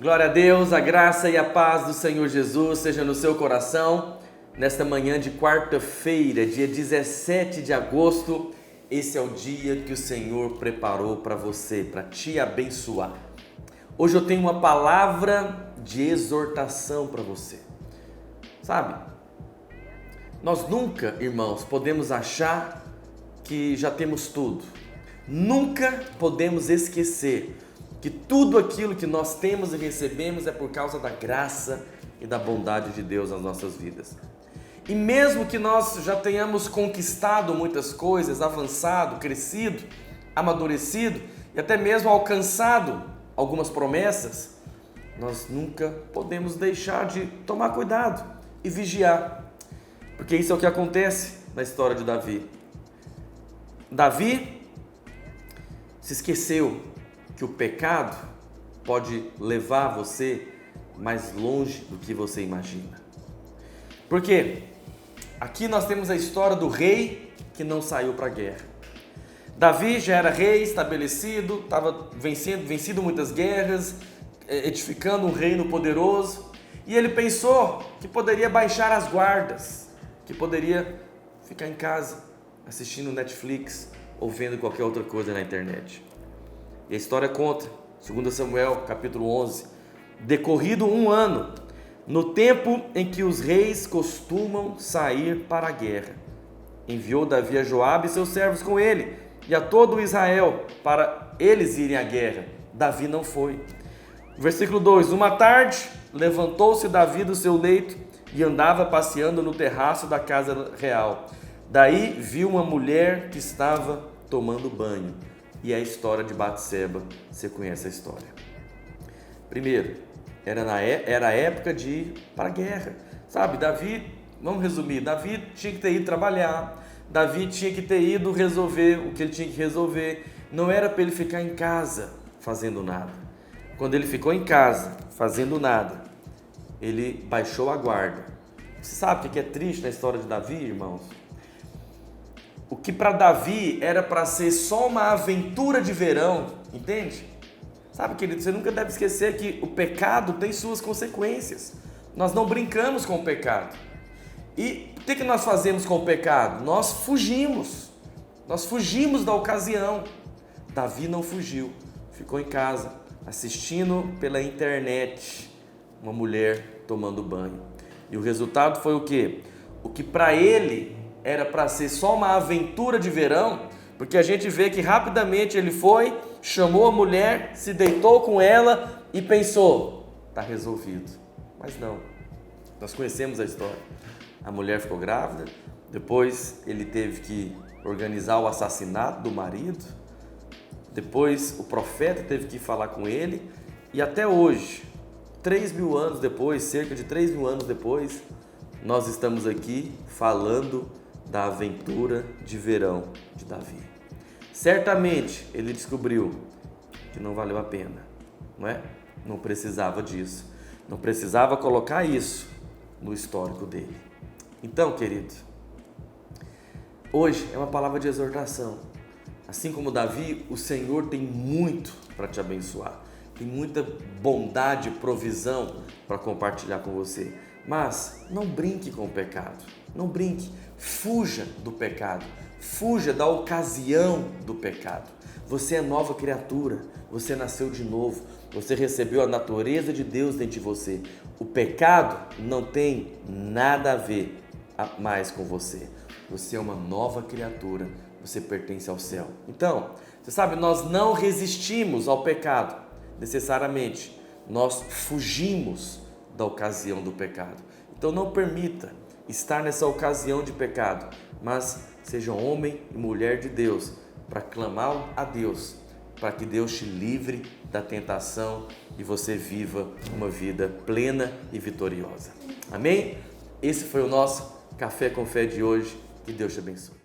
Glória a Deus, a graça e a paz do Senhor Jesus seja no seu coração. Nesta manhã de quarta-feira, dia 17 de agosto, esse é o dia que o Senhor preparou para você, para te abençoar. Hoje eu tenho uma palavra de exortação para você. Sabe, nós nunca, irmãos, podemos achar que já temos tudo. Nunca podemos esquecer que tudo aquilo que nós temos e recebemos é por causa da graça e da bondade de Deus nas nossas vidas. E mesmo que nós já tenhamos conquistado muitas coisas, avançado, crescido, amadurecido e até mesmo alcançado algumas promessas, nós nunca podemos deixar de tomar cuidado e vigiar. Porque isso é o que acontece na história de Davi. Davi se esqueceu que o pecado pode levar você mais longe do que você imagina. Por quê? Aqui nós temos a história do rei que não saiu para a guerra. Davi já era rei estabelecido, estava vencido muitas guerras, edificando um reino poderoso, e ele pensou que poderia baixar as guardas, que poderia ficar em casa assistindo Netflix ou vendo qualquer outra coisa na internet. E a história conta, 2 Samuel, capítulo 11, decorrido um ano, no tempo em que os reis costumam sair para a guerra, enviou Davi a Joabe e seus servos com ele, e a todo Israel, para eles irem à guerra. Davi não foi. Versículo 2, uma tarde, levantou-se Davi do seu leito e andava passeando no terraço da casa real. Daí viu uma mulher que estava tomando banho. E a história de Batseba, você conhece a história. Primeiro, era a época de ir para a guerra. Sabe, Davi, vamos resumir, Davi tinha que ter ido trabalhar, Davi tinha que ter ido resolver o que ele tinha que resolver. Não era para ele ficar em casa fazendo nada. Quando ele ficou em casa fazendo nada, ele baixou a guarda. Você sabe o que é triste na história de Davi, irmãos? O que para Davi era para ser só uma aventura de verão, entende? Sabe, querido, você nunca deve esquecer que o pecado tem suas consequências. Nós não brincamos com o pecado. E o que nós fazemos com o pecado? Nós fugimos da ocasião. Davi não fugiu, ficou em casa, assistindo pela internet uma mulher tomando banho. E o resultado foi o quê? O que para ele era para ser só uma aventura de verão, porque a gente vê que rapidamente ele foi, chamou a mulher, se deitou com ela e pensou, está resolvido. Mas não, nós conhecemos a história. A mulher ficou grávida, depois ele teve que organizar o assassinato do marido, depois o profeta teve que falar com ele, e até hoje, 3.000 anos depois, cerca de 3.000 anos depois, nós estamos aqui falando da aventura de verão de Davi. Certamente ele descobriu que não valeu a pena, não é? Não precisava disso, não precisava colocar isso no histórico dele. Então, querido, hoje é uma palavra de exortação. Assim como Davi, o Senhor tem muito para te abençoar, tem muita bondade e provisão para compartilhar com você. Mas não brinque com o pecado, não brinque, fuja do pecado, fuja da ocasião do pecado. Você é nova criatura, você nasceu de novo, você recebeu a natureza de Deus dentro de você. O pecado não tem nada a ver mais com você. Você é uma nova criatura, você pertence ao céu. Então, você sabe, nós não resistimos ao pecado necessariamente, nós fugimos da ocasião do pecado. Então não permita estar nessa ocasião de pecado, mas seja homem e mulher de Deus para clamar a Deus, para que Deus te livre da tentação e você viva uma vida plena e vitoriosa. Amém? Esse foi o nosso Café com Fé de hoje. Que Deus te abençoe.